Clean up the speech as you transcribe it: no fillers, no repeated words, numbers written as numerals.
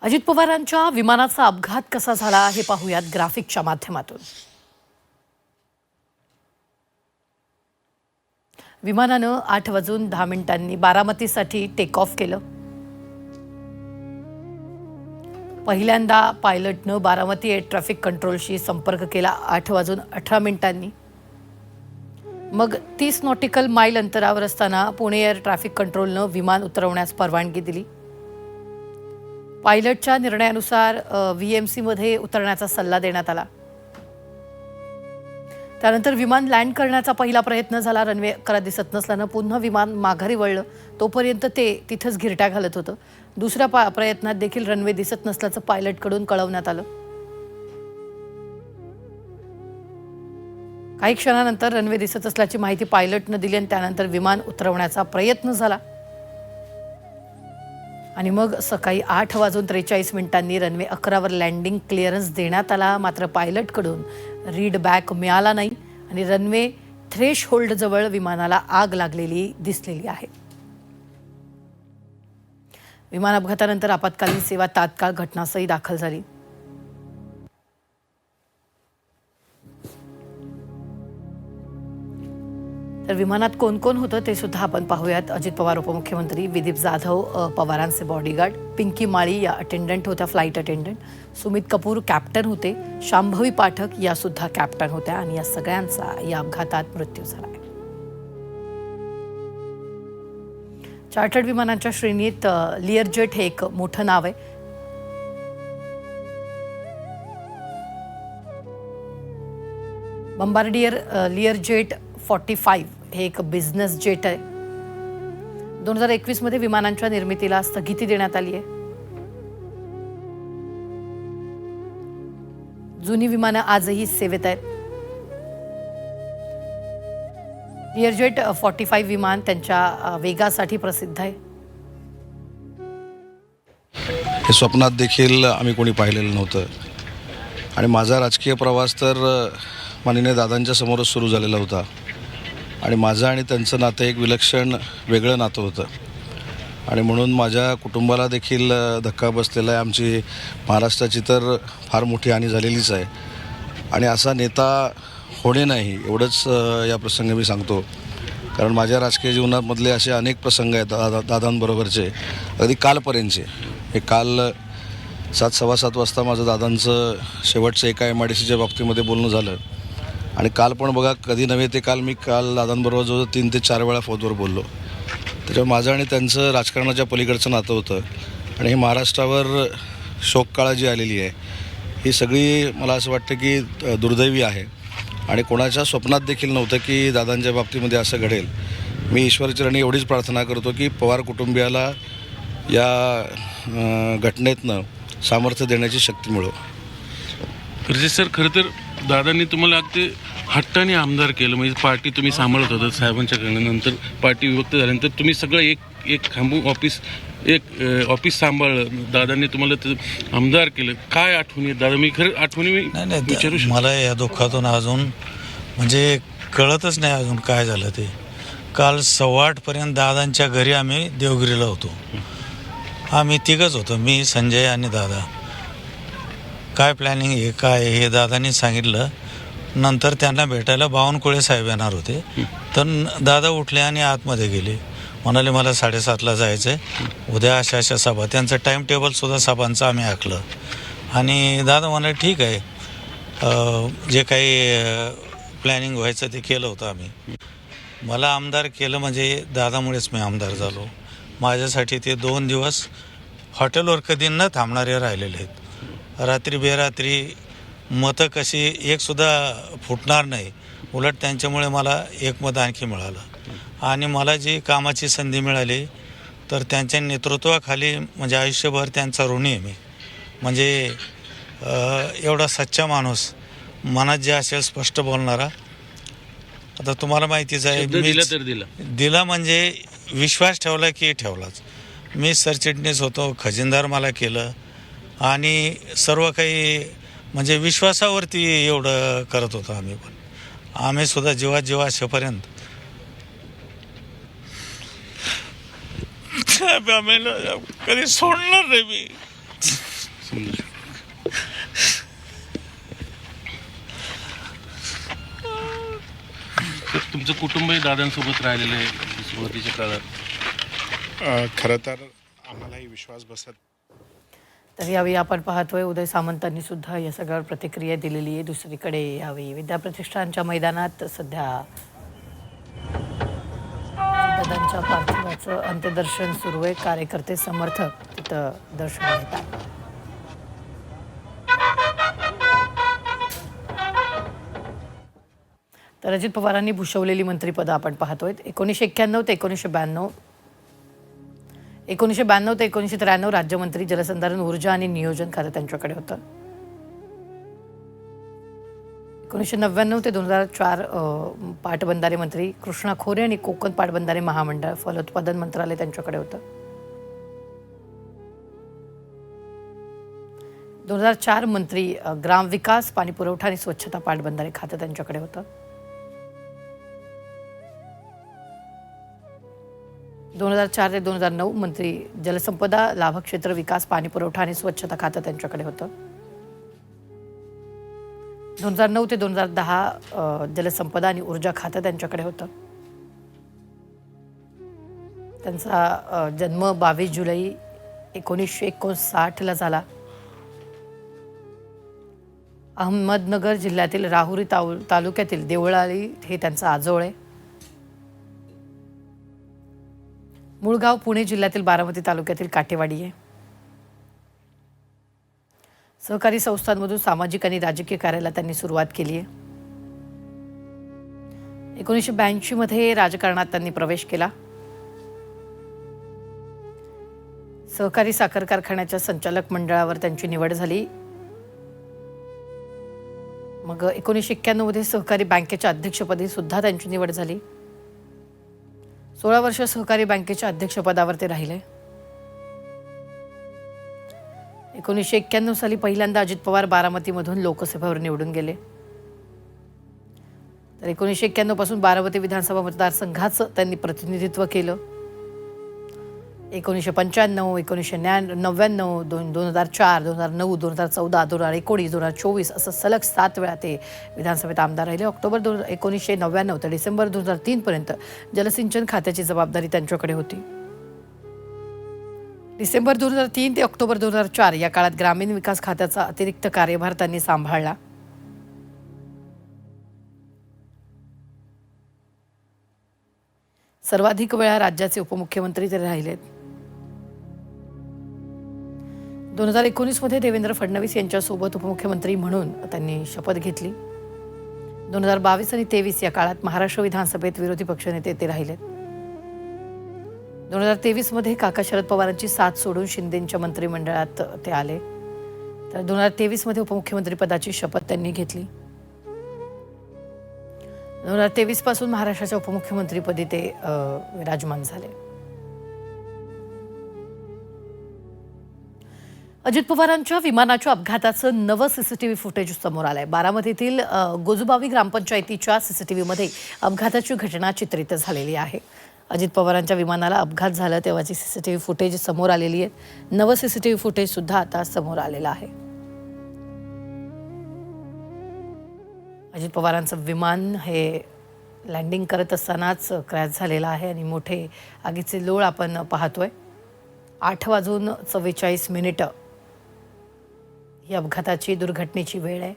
अजित पवारांच्या विमानाचा अपघात कसा झाला हे पाहूयात ग्राफिकच्या माध्यमातून। विमानानं 8:10 बारामतीसाठी टेक ऑफ केलं। पहिल्यांदा पायलटनं बारामती एअर ट्रॅफिक कंट्रोलशी संपर्क केला 8:18 मग 30 नॉटिकल माईल अंतरावर असताना पुणे एअर ट्रॅफिक कंट्रोलनं विमान उतरवण्यास परवानगी दिली। पायलटच्या निर्णयानुसार VMC मध्ये उतरण्याचा सल्ला देण्यात आला। त्यानंतर विमान लँड करण्याचा पहिला प्रयत्न झाला। रनवे करा दिसत नसल्यानं पुन्हा विमान माघारी वळलं। तोपर्यंत ते तिथंच घिरट्या घालत होतं। दुसऱ्या प्रयत्नात देखील रनवे दिसत नसल्याचं पायलटकडून कळवण्यात आलं। काही क्षणानंतर रनवे दिसत असल्याची माहिती पायलटनं दिली आणि त्यानंतर विमान उतरवण्याचा प्रयत्न झाला आणि मग सकाळी 8:43 रनवे 11 वर लँडिंग क्लिअरन्स देण्यात आला। मात्र पायलटकडून रीड बॅक मिळाला नाही आणि रनवे थ्रेशहोल्ड जवळ विमानाला आग लागलेली दिसलेली आहे। विमान अपघातानंतर आपत्कालीन सेवा तात्काळ घटनास्थळी दाखल झाली। तर विमानात कोण कोण होतं ते सुद्धा आपण पाहूयात। अजित पवार उपमुख्यमंत्री, विदीप जाधव पवारांचे बॉडीगार्ड, पिंकी माळी या अटेंडंट होत्या, flight attendant, Sumit Kapoor captain होते, शांभवी पाठक या सुद्धा कॅप्टन होत्या आणि या सगळ्यांचा या अपघातात मृत्यू झाला आहे। चार्टर्ड विमानांच्या श्रेणीत लिअरजेट हे एक मोठं नाव आहे। बंबार्डियर लिअरजेट 45 हे एक बिझनेस जेट आहे। 2021 मध्ये विमानांच्या निर्मितीला स्थगिती देण्यात आली आहे। जुनी विमानं आजही सेवेत आहेत। लिअरजेट 45 विमान त्यांच्या वेगासाठी प्रसिद्ध आहे। हे स्वप्नात देखील आम्ही कोणी पाहिलेलं नव्हतं आणि माझा राजकीय प्रवास तर माननीय दादांच्या समोरच सुरू झालेला होता आणि माझं आणि त्यांचं नातं एक विलक्षण वेगळं नातं होतं आणि म्हणून माझ्या कुटुंबाला देखील धक्का बसलेला आहे। आमची महाराष्ट्राची तर फार मोठी हानी झालेलीच आहे आणि असा नेता होणे नाही एवढंच या प्रसंगी मी सांगतो, कारण माझ्या राजकीय जीवनामधले असे अनेक प्रसंग आहेत दादांबरोबरचे, अगदी कालपर्यंतचे। हे काल 7:15 वाजता माझं दादांचं शेवटचं एका MIDCच्या बाबतीमध्ये बोलणं झालं आणि काल पण बघा, कधी नव्हे ते काल, मी दादांबरोबर जवळ 3 ते 4 वेळा फोनवर बोललो। त्याच्यामुळे माझं आणि त्यांचं राजकारणाच्या पलीकडचं नातं होतं आणि हे महाराष्ट्रावर शोककाळा जी आलेली आहे ही सगळी मला असं वाटतं की दुर्दैवी आहे आणि कोणाच्या स्वप्नात देखील नव्हतं की दादांच्या बाबतीमध्ये असं घडेल। मी ईश्वरचरणी एवढीच प्रार्थना करतो की पवार कुटुंबियाला या घटनेतनं सामर्थ्य देण्याची शक्ती मिळो। खरं सर, खरं तर दादांनी तुम्हाला अगदी हट्टाने आमदार केलं, म्हणजे पार्टी तुम्ही सांभाळत होता साहेबांच्या नंतर पार्टी विभक्त झाल्यानंतर तुम्ही सगळं एक खांबून ऑफिस सांभाळलं, दादांनी तुम्हाला ते आमदार केलं। काय आठवणी दादा, मी खरं आठवणी विचारू शकतो? मला या दुःखातून अजून म्हणजे कळतच नाही अजून काय झालं ते। काल 8:15 दादांच्या घरी आम्ही देवगिरीला होतो। आम्ही तिघंच होतो, मी, संजय आणि दादा। काय प्लॅनिंग आहे काय हे दादांनी सांगितलं। नंतर त्यांना भेटायला बावनकुळे साहेब येणार होते, तर दादा उठले आणि आतमध्ये गेले, म्हणाले मला 7:30ला जायचं आहे, उद्या अशा सभा, त्यांचं टाईम टेबलसुद्धा सभांचं आम्ही आखलं आणि दादा म्हणाले ठीक आहे, जे काही प्लॅनिंग व्हायचं ते केलं होतं आम्ही। मला आमदार केलं म्हणजे दादामुळेच मी आमदार झालो। माझ्यासाठी ते 2 दिवस हॉटेलवर कधी न थांबणारे राहिलेले आहेत। रात्री बेरात्री मतं कशी एकसुद्धा फुटणार नाही, उलट त्यांच्यामुळे मला एक मत आणखी मिळालं आणि मला जी कामाची संधी मिळाली तर त्यांच्या नेतृत्वाखाली म्हणजे आयुष्यभर त्यांचा ऋणी आहे मी। म्हणजे एवढा सच्चा माणूस, मनात जे असेल स्पष्ट बोलणारा। आता तुम्हाला माहितीच आहे, दिला म्हणजे विश्वास ठेवला की ठेवलाच। मी सरचिटणीस होतो, खजिनदार मला केलं आणि सर्व काही म्हणजे विश्वासावरती एवढं करत होतो आम्ही सुद्धा जीवा असेपर्यंत कधी सोडणार नाही मी। तुमचं कुटुंबही दादांसोबत राहिलेलं आहे सुरुवातीच्या काळात. खरं तर आम्हालाही विश्वास बसत. तर यावेळी आपण पाहतोय उदय सामंतांनी सुद्धा या सगळ्यावर प्रतिक्रिया दिलेली आहे. दुसरीकडे यावेळी विद्याप्रतिष्ठानच्या मैदानात सध्या दादांच्या पार्थिवाचं अंत्यदर्शन सुरू आहे. कार्यकर्ते समर्थक तिथं दर्शन घेतात. तर अजित पवारांनी भूषवलेली मंत्रिपदं आपण पाहतोय. 1991 ते 1992, 1992 ते 1993 राज्यमंत्री, जलसंधारण, ऊर्जा आणि नियोजन खातं त्यांच्याकडे होतं. 1999 ते 2004 पाटबंधारे मंत्री, कृष्णा खोरे आणि कोकण पाटबंधारे महामंडळ, फलोत्पादन मंत्रालय त्यांच्याकडे होतं. 2004 मंत्री, ग्रामविकास, पाणीपुरवठा आणि स्वच्छता, पाटबंधारे खातं त्यांच्याकडे होतं. 2004 ते 2009 मंत्री, जलसंपदा, लाभक्षेत्र विकास, पाणीपुरवठा आणि स्वच्छता खातं त्यांच्याकडे होतं. 2009 ते 2010 जलसंपदा आणि ऊर्जा खातं त्यांच्याकडे होतं. त्यांचा जन्म 22 जुलै 1959 झाला. अहमदनगर जिल्ह्यातील राहुरी तालुक्यातील देवळाली हे त्यांचं आजोळ आहे. मूळ गाव पुणे जिल्ह्यातील बारामती तालुक्यातील काटेवाडी आहे. सहकारी संस्थांमधून सामाजिक आणि राजकीय कार्याला त्यांनी सुरुवात केली आहे. 1982 मध्ये राजकारणात त्यांनी प्रवेश केला. सहकारी साखर कारखान्याच्या संचालक मंडळावर त्यांची निवड झाली. मग 1991 मध्ये सहकारी बँकेच्या अध्यक्षपदी सुद्धा त्यांची निवड झाली. 16 वर्ष सहकारी बँकेच्या अध्यक्षपदावर ते राहिले. 1991 साली पहिल्यांदा अजित पवार बारामतीमधून लोकसभेवर निवडून गेले. तर 1991 पासून बारामती विधानसभा मतदारसंघाचं त्यांनी प्रतिनिधित्व केलं. 1995, 1999, 2004, 2009, 2014, 2019, 2024 असं सलग 7 वेळा ते विधानसभेत आमदार राहिले. ऑक्टोबर 1999 ते डिसेंबर 2003 पर्यंत जलसिंचन खात्याची जबाबदारी त्यांच्याकडे होती. डिसेंबर 2003 ते ऑक्टोबर 2004 या काळात ग्रामीण विकास खात्याचा अतिरिक्त कार्यभार त्यांनी सांभाळला. सर्वाधिक वेळा राज्याचे उपमुख्यमंत्री ते राहिलेत. 2019 मध्ये देवेंद्र फडणवीस यांच्यासोबत उपमुख्यमंत्री म्हणून त्यांनी शपथ घेतली. 2022 आणि 2023 या काळात महाराष्ट्र विधानसभेत विरोधी पक्षनेते ते राहिलेत. 2023 मध्ये काका शरद पवारांची साथ सोडून शिंदेंच्या मंत्रिमंडळात ते आले. तर 2023 मध्ये उपमुख्यमंत्री पदाची शपथ त्यांनी घेतली. 2023 पासून महाराष्ट्राच्या उपमुख्यमंत्रीपदी ते विराजमान झाले. अजित पवारांच्या विमानाच्या अपघाताचं नवं सीसीटीव्ही फुटेज समोर आलंय. बारामतीतील गोजुबावी ग्रामपंचायतीच्या सीसीटीव्हीमध्ये अपघाताची घटना चित्रित झालेली आहे. अजित पवारांच्या विमानाला अपघात झाला तेव्हाची सीसीटीव्ही फुटेज समोर आलेली आहे. नवं सीसीटीव्ही फुटेज सुद्धा आता समोर आलेलं आहे. अजित पवारांचं विमान हे लँडिंग करत असतानाच क्रॅश झालेलं आहे आणि मोठे आगीचे लोळ आपण पाहतोय. 8:44 ही अपघाताची दुर्घटनेची वेळ आहे.